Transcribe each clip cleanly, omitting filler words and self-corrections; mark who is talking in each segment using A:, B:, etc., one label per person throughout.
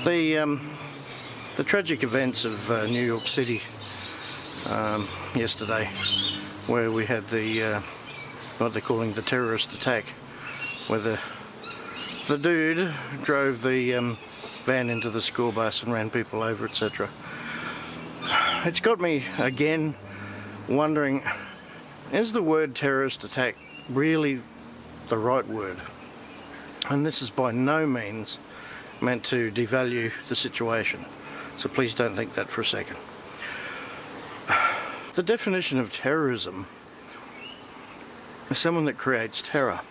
A: The tragic events of New York City yesterday, where we had the what they're calling the terrorist attack, where the dude drove the van into the school bus and ran people over, etc. It's got me again wondering, is the word terrorist attack really the right word? And this is by no means meant to devalue the situation, so please don't think that for a second. The definition of terrorism is someone that creates terror.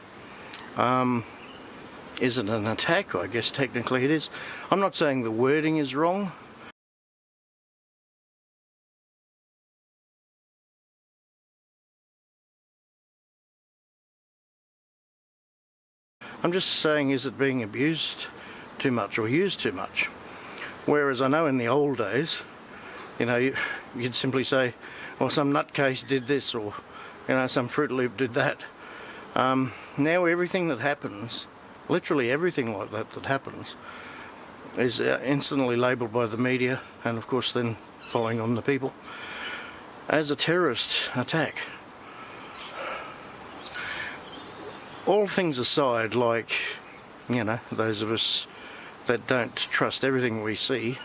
A: Is it an attack? I guess technically it is. I'm not saying the wording is wrong. I'm just saying, is it being abused too much or used too much? Whereas I know in the old days, you know, you'd simply say, well, some nutcase did this, or, you know, some Fruit Loop did that. Now everything that happens, literally everything like that happens, is instantly labelled by the media, and of course then following on the people, as a terrorist attack. All things aside, like, you know, those of us that don't trust everything we see,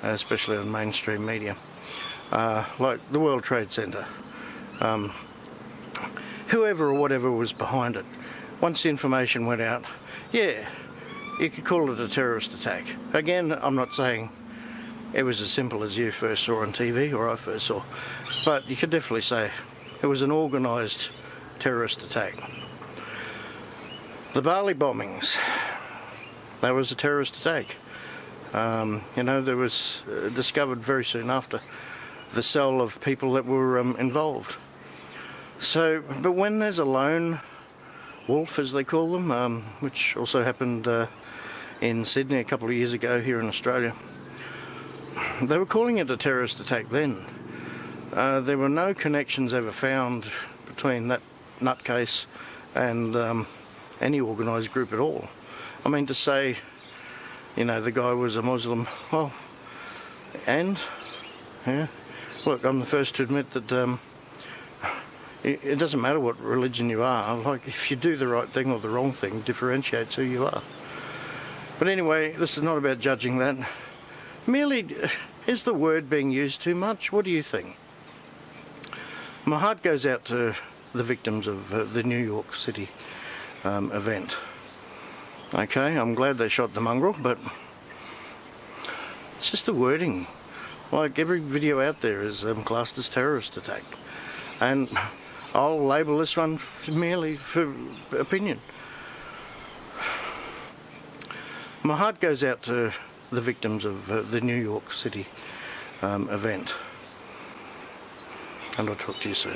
A: especially on mainstream media, like the World Trade Center, whoever or whatever was behind it, once the information went out, yeah, you could call it a terrorist attack. Again, I'm not saying it was as simple as you first saw on TV or I first saw, but you could definitely say it was an organised terrorist attack. The Bali bombings, that was a terrorist attack. You know, there was discovered very soon after the cell of people that were involved. So, but when there's a lone wolf, as they call them, which also happened in Sydney a couple of years ago here in Australia, they were calling it a terrorist attack then. There were no connections ever found between that nutcase and any organised group at all. I mean, to say, you know, the guy was a Muslim, well, and, yeah, look, I'm the first to admit that it doesn't matter what religion you are, like, if you do the right thing or the wrong thing, differentiates who you are. But anyway, this is not about judging that. Merely, is the word being used too much? What do you think? My heart goes out to the victims of the New York City event. Okay, I'm glad they shot the mongrel, but it's just the wording. Like, every video out there is classed as terrorist attack, and I'll label this one merely for opinion. My heart goes out to the victims of the New York City event, and I'll talk to you soon.